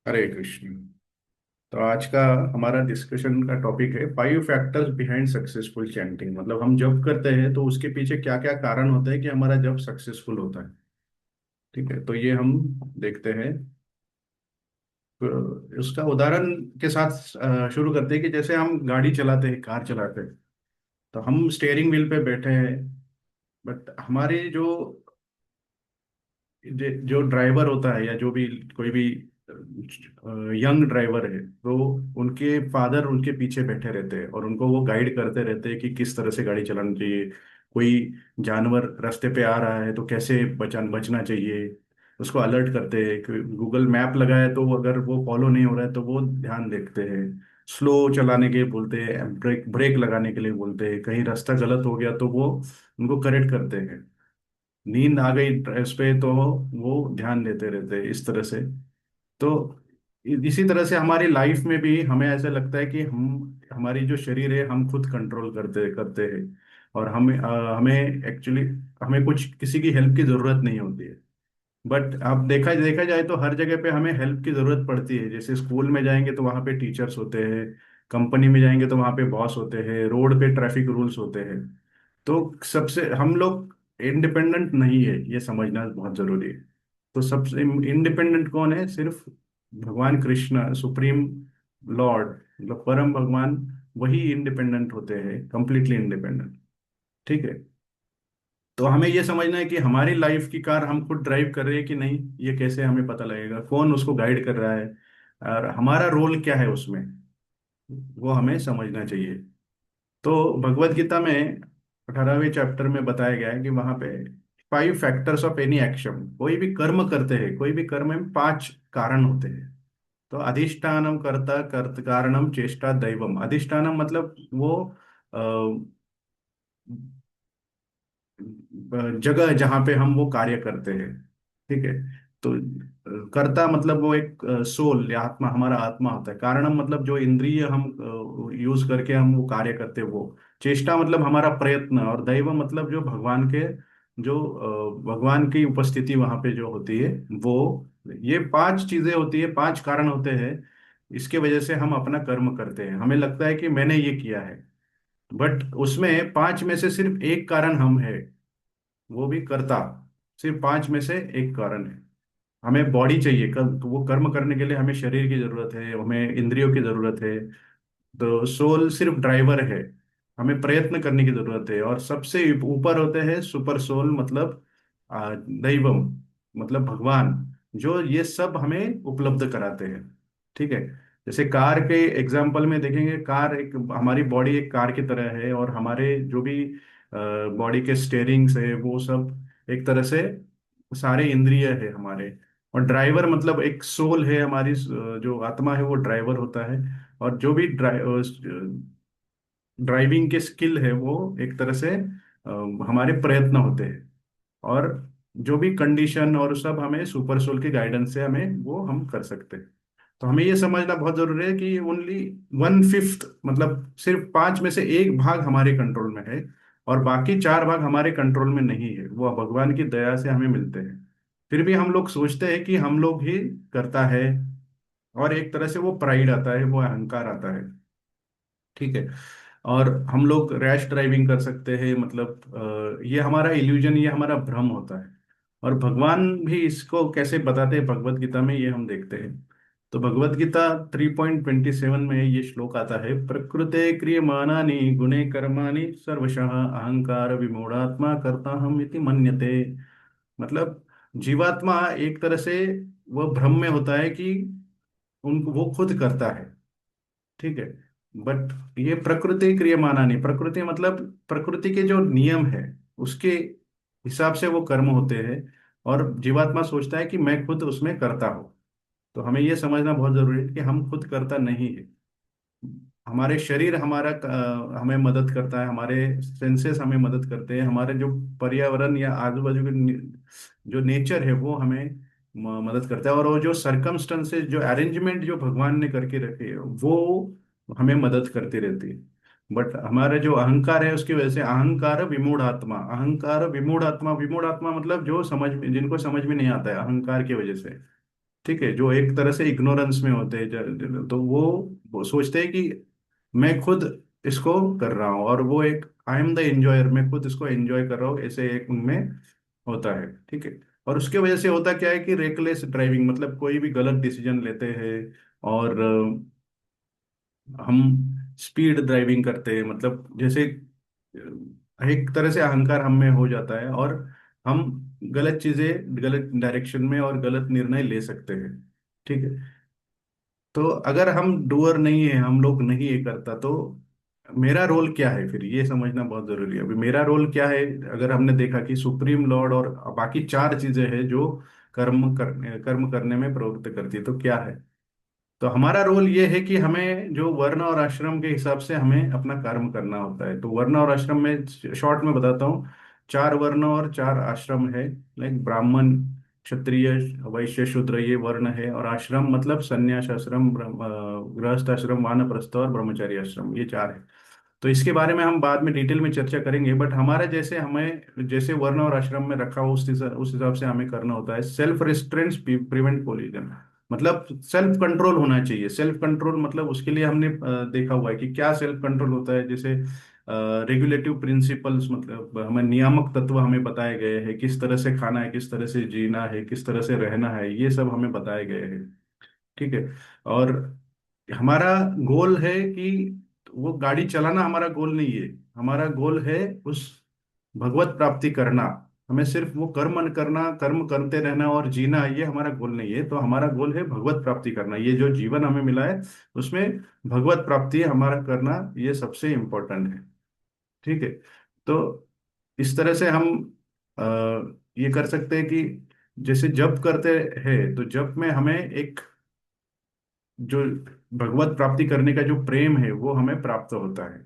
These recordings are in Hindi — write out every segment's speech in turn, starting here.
हरे कृष्ण। तो आज का हमारा डिस्कशन का टॉपिक है 5 फैक्टर्स बिहाइंड सक्सेसफुल चैंटिंग। मतलब हम जब करते हैं तो उसके पीछे क्या क्या कारण होते हैं कि हमारा जब सक्सेसफुल होता है। ठीक है, तो ये हम देखते हैं। तो उसका उदाहरण के साथ शुरू करते हैं कि जैसे हम गाड़ी चलाते हैं, कार चलाते हैं, तो हम स्टेयरिंग व्हील पे बैठे हैं। बट हमारे जो जो ड्राइवर होता है या जो भी कोई भी यंग ड्राइवर है, तो उनके फादर उनके पीछे बैठे रहते हैं और उनको वो गाइड करते रहते हैं कि किस तरह से गाड़ी चलानी चाहिए। कोई जानवर रास्ते पे आ रहा है तो कैसे बचना चाहिए, उसको अलर्ट करते हैं। गूगल मैप लगा है तो अगर वो फॉलो नहीं हो रहा है तो वो ध्यान देखते हैं। स्लो चलाने के लिए बोलते हैं, ब्रेक ब्रेक लगाने के लिए बोलते हैं। कहीं रास्ता गलत हो गया तो वो उनको करेक्ट करते हैं। नींद आ गई इस पे तो वो ध्यान देते रहते हैं इस तरह से। तो इसी तरह से हमारी लाइफ में भी हमें ऐसा लगता है कि हम हमारी जो शरीर है हम खुद कंट्रोल करते करते हैं। और हमें एक्चुअली हमें कुछ किसी की हेल्प की जरूरत नहीं होती है। बट आप देखा देखा जाए तो हर जगह पे हमें हेल्प की जरूरत पड़ती है। जैसे स्कूल में जाएंगे तो वहाँ पे टीचर्स होते हैं, कंपनी में जाएंगे तो वहाँ पे बॉस होते हैं, रोड पे ट्रैफिक रूल्स होते हैं। तो सबसे हम लोग इंडिपेंडेंट नहीं है, ये समझना बहुत जरूरी है। तो सबसे इंडिपेंडेंट कौन है? सिर्फ भगवान कृष्ण, सुप्रीम लॉर्ड, मतलब परम भगवान। वही इंडिपेंडेंट होते हैं, कंप्लीटली इंडिपेंडेंट। ठीक है। तो हमें ये समझना है कि हमारी लाइफ की कार हम खुद ड्राइव कर रहे हैं कि नहीं, ये कैसे हमें पता लगेगा? कौन उसको गाइड कर रहा है और हमारा रोल क्या है उसमें, वो हमें समझना चाहिए। तो भगवत गीता में 18वें चैप्टर में बताया गया है कि वहां पे 5 फैक्टर्स ऑफ एनी एक्शन। कोई भी कर्म करते हैं, कोई भी कर्म में 5 कारण होते हैं। तो अधिष्ठानम कर्ता कर्त कारणम चेष्टा दैवम। अधिष्ठानम मतलब वो जगह जहाँ पे हम वो कार्य करते हैं। ठीक है। तो कर्ता मतलब वो एक सोल या आत्मा, हमारा आत्मा होता है। कारणम मतलब जो इंद्रिय हम यूज करके हम वो कार्य करते हैं वो। चेष्टा मतलब हमारा प्रयत्न। और दैव मतलब जो भगवान के जो भगवान की उपस्थिति वहां पे जो होती है वो। ये 5 चीजें होती है, 5 कारण होते हैं। इसके वजह से हम अपना कर्म करते हैं। हमें लगता है कि मैंने ये किया है, बट उसमें 5 में से सिर्फ एक कारण हम है, वो भी कर्ता। सिर्फ 5 में से एक कारण है। हमें बॉडी चाहिए तो वो कर्म करने के लिए हमें शरीर की जरूरत है, हमें इंद्रियों की जरूरत है। तो सोल सिर्फ ड्राइवर है, हमें प्रयत्न करने की जरूरत है। और सबसे ऊपर होते हैं सुपर सोल, मतलब दैवम, मतलब भगवान, जो ये सब हमें उपलब्ध कराते हैं। ठीक है। जैसे कार के एग्जाम्पल में देखेंगे, कार एक हमारी बॉडी एक कार की तरह है, और हमारे जो भी बॉडी के स्टेयरिंग्स है वो सब एक तरह से सारे इंद्रिय है हमारे। और ड्राइवर मतलब एक सोल है हमारी, जो आत्मा है वो ड्राइवर होता है। और जो भी ड्राइविंग के स्किल है वो एक तरह से हमारे प्रयत्न होते हैं। और जो भी कंडीशन और सब हमें सुपर सोल के गाइडेंस से हमें वो हम कर सकते हैं। तो हमें ये समझना बहुत जरूरी है कि ओनली 1/5, मतलब सिर्फ 5 में से एक भाग हमारे कंट्रोल में है। और बाकी 4 भाग हमारे कंट्रोल में नहीं है, वो भगवान की दया से हमें मिलते हैं। फिर भी हम लोग सोचते हैं कि हम लोग ही करता है। और एक तरह से वो प्राइड आता है, वो अहंकार आता है। ठीक है। और हम लोग रैश ड्राइविंग कर सकते हैं, मतलब ये हमारा इल्यूजन, ये हमारा भ्रम होता है। और भगवान भी इसको कैसे बताते हैं भगवत गीता में, ये हम देखते हैं। तो भगवत गीता 3.27 में ये श्लोक आता है, प्रकृते क्रियमाणानि गुणे कर्माणि सर्वशः अहंकार विमूढ़ात्मा करता हम इति मन्यते। मतलब जीवात्मा एक तरह से वह भ्रम में होता है कि उनको वो खुद करता है। ठीक है। बट ये प्रकृति क्रियमाणा नहीं, प्रकृति मतलब प्रकृति के जो नियम है उसके हिसाब से वो कर्म होते हैं। और जीवात्मा सोचता है कि मैं खुद उसमें करता हूँ। तो हमें ये समझना बहुत जरूरी है कि हम खुद करता नहीं है। हमारे शरीर हमें मदद करता है, हमारे सेंसेस हमें मदद करते हैं, हमारे जो पर्यावरण या आजू बाजू के जो नेचर है वो हमें मदद करता है। और वो जो सरकमस्टेंसेस, जो अरेंजमेंट जो भगवान ने करके रखे है वो हमें मदद करती रहती है। बट हमारा जो अहंकार है उसकी वजह से, अहंकार विमूढ़ आत्मा, अहंकार विमूढ़ आत्मा, विमूढ़ आत्मा मतलब जो समझ में जिनको समझ में नहीं आता है, अहंकार की वजह से। ठीक है, जो एक तरह से इग्नोरेंस में होते हैं, तो वो सोचते हैं कि मैं खुद इसको कर रहा हूँ, और वो एक आई एम द एंजॉयर, मैं खुद इसको एंजॉय कर रहा हूँ, ऐसे एक उनमें होता है। ठीक है। और उसके वजह से होता क्या है कि रेकलेस ड्राइविंग, मतलब कोई भी गलत डिसीजन लेते हैं, और हम स्पीड ड्राइविंग करते हैं, मतलब जैसे एक तरह से अहंकार हम में हो जाता है, और हम गलत चीजें, गलत डायरेक्शन में और गलत निर्णय ले सकते हैं। ठीक है। तो अगर हम डूअर नहीं है, हम लोग नहीं ये करता, तो मेरा रोल क्या है फिर, ये समझना बहुत जरूरी है। अभी मेरा रोल क्या है? अगर हमने देखा कि सुप्रीम लॉर्ड और बाकी चार चीजें हैं जो कर्म करने में प्रवृत्त करती है, तो क्या है? तो हमारा रोल ये है कि हमें जो वर्ण और आश्रम के हिसाब से हमें अपना कर्म करना होता है। तो वर्ण और आश्रम में शॉर्ट में बताता हूँ, चार वर्ण और चार आश्रम है। लाइक ब्राह्मण, क्षत्रिय, वैश्य, शूद्र, ये वर्ण है। और आश्रम मतलब संन्यास आश्रम, गृहस्थ आश्रम, वानप्रस्थ और ब्रह्मचारी आश्रम, ये चार है। तो इसके बारे में हम बाद में डिटेल में चर्चा करेंगे, बट हमारा जैसे हमें जैसे वर्ण और आश्रम में रखा हो उस हिसाब से हमें करना होता है। सेल्फ रिस्ट्रेंट्स प्रिवेंट कोलिजन, मतलब सेल्फ कंट्रोल होना चाहिए। सेल्फ कंट्रोल मतलब उसके लिए हमने देखा हुआ है कि क्या सेल्फ कंट्रोल होता है। जैसे रेगुलेटिव प्रिंसिपल्स, मतलब हमें नियामक तत्व हमें बताए गए हैं, किस तरह से खाना है, किस तरह से जीना है, किस तरह से रहना है, ये सब हमें बताए गए हैं। ठीक है। और हमारा गोल है कि वो गाड़ी चलाना हमारा गोल नहीं है। हमारा गोल है उस भगवत प्राप्ति करना। हमें सिर्फ वो कर्म करना, कर्म करते रहना और जीना, ये हमारा गोल नहीं है। तो हमारा गोल है भगवत प्राप्ति करना। ये जो जीवन हमें मिला है उसमें भगवत प्राप्ति हमारा करना, ये सबसे इम्पोर्टेंट है। ठीक है। तो इस तरह से हम अ, ये कर सकते हैं कि जैसे जप करते हैं, तो जप में हमें एक जो भगवत प्राप्ति करने का जो प्रेम है वो हमें प्राप्त होता है।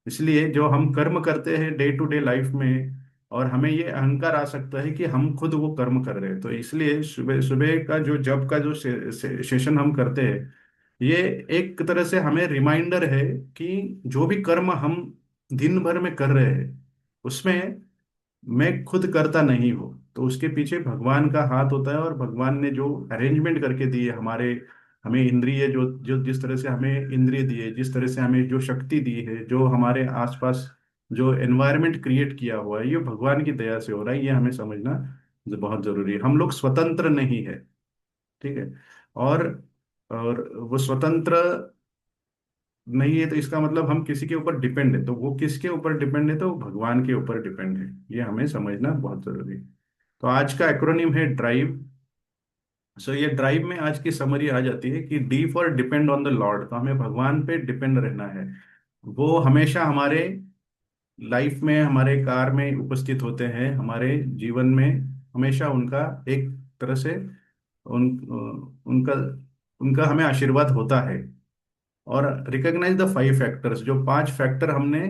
इसलिए जो हम कर्म करते हैं डे टू डे लाइफ में, और हमें ये अहंकार आ सकता है कि हम खुद वो कर्म कर रहे हैं, तो इसलिए सुबह सुबह का जो जब का जो सेशन हम करते हैं, ये एक तरह से हमें रिमाइंडर है कि जो भी कर्म हम दिन भर में कर रहे हैं उसमें मैं खुद करता नहीं हूँ, तो उसके पीछे भगवान का हाथ होता है। और भगवान ने जो अरेंजमेंट करके दी है हमारे, हमें इंद्रिय जो जो जिस तरह से हमें इंद्रिय दी है, जिस तरह से हमें जो शक्ति दी है, जो हमारे आसपास जो एनवायरनमेंट क्रिएट किया हुआ है, ये भगवान की दया से हो रहा है, ये हमें समझना बहुत जरूरी है। हम लोग स्वतंत्र नहीं है। ठीक है। और और वो स्वतंत्र नहीं है, तो इसका मतलब हम किसी के ऊपर डिपेंड है। तो वो किसके ऊपर डिपेंड है? तो वो भगवान के ऊपर डिपेंड है। ये हमें समझना बहुत जरूरी है। तो आज का एक्रोनिम है ड्राइव। सो ये ड्राइव में आज की समरी आ जाती है कि D for depend on the Lord. तो हमें भगवान पे डिपेंड रहना है। वो हमेशा हमारे लाइफ में, हमारे कार में उपस्थित होते हैं, हमारे जीवन में हमेशा उनका एक तरह से उन उनका उनका हमें आशीर्वाद होता है। और रिकॉग्नाइज द फाइव फैक्टर्स, जो पांच फैक्टर हमने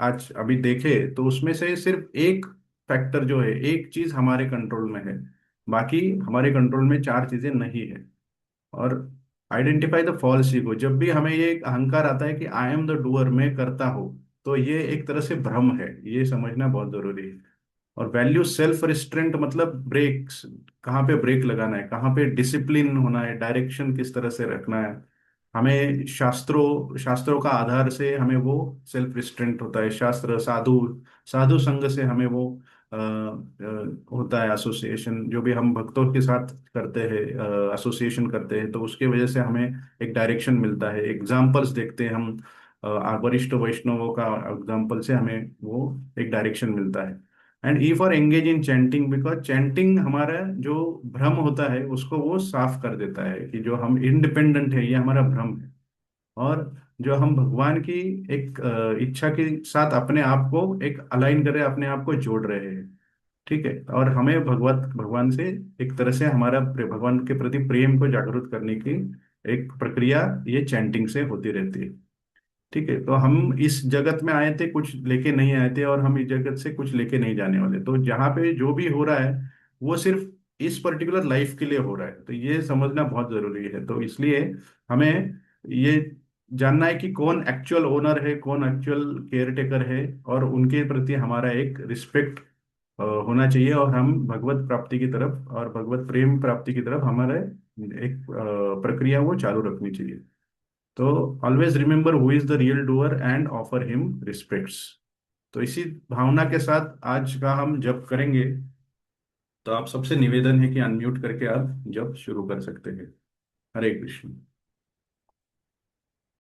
आज अभी देखे, तो उसमें से सिर्फ एक फैक्टर जो है, एक चीज हमारे कंट्रोल में है, बाकी हमारे कंट्रोल में चार चीजें नहीं है। और आइडेंटिफाई द फॉल्स ईगो, जब भी हमें ये एक अहंकार आता है कि आई एम द डूअर, मैं करता हूँ, तो ये एक तरह से भ्रम है, ये समझना बहुत जरूरी है। और वैल्यू सेल्फ रिस्ट्रेंट, मतलब ब्रेक्स, कहाँ पे ब्रेक लगाना है, कहाँ पे डिसिप्लिन होना है, डायरेक्शन किस तरह से रखना है। हमें शास्त्रों शास्त्रों का आधार से हमें वो सेल्फ रिस्ट्रेंट होता है। शास्त्र, साधु, साधु संग से हमें वो होता है एसोसिएशन, जो भी हम भक्तों के साथ करते हैं, एसोसिएशन करते हैं, तो उसके वजह से हमें एक डायरेक्शन मिलता है। एग्जाम्पल्स देखते हैं हम, वरिष्ठ वैष्णवों का एग्जाम्पल से हमें वो एक डायरेक्शन मिलता है। And E for engage in chanting, because chanting हमारा जो भ्रम होता है उसको वो साफ कर देता है कि जो हम इंडिपेंडेंट है, ये हमारा भ्रम है। और जो हम भगवान की एक इच्छा के साथ अपने आप को एक अलाइन कर रहे हैं, अपने आप को जोड़ रहे हैं। ठीक है। और हमें भगवान से एक तरह से हमारा भगवान के प्रति प्रेम को जागरूक करने की एक प्रक्रिया ये चैंटिंग से होती रहती है। ठीक है। तो हम इस जगत में आए थे, कुछ लेके नहीं आए थे, और हम इस जगत से कुछ लेके नहीं जाने वाले। तो जहाँ पे जो भी हो रहा है वो सिर्फ इस पर्टिकुलर लाइफ के लिए हो रहा है, तो ये समझना बहुत जरूरी है। तो इसलिए हमें ये जानना है कि कौन एक्चुअल ओनर है, कौन एक्चुअल केयर टेकर है, और उनके प्रति हमारा एक रिस्पेक्ट होना चाहिए, और हम भगवत प्राप्ति की तरफ और भगवत प्रेम प्राप्ति की तरफ हमारे एक प्रक्रिया वो चालू रखनी चाहिए। तो always remember who is the real doer and offer him respects. तो इसी भावना के साथ आज का हम जप करेंगे। तो आप सबसे निवेदन है कि अनम्यूट करके आप जप शुरू कर सकते हैं। हरे कृष्ण।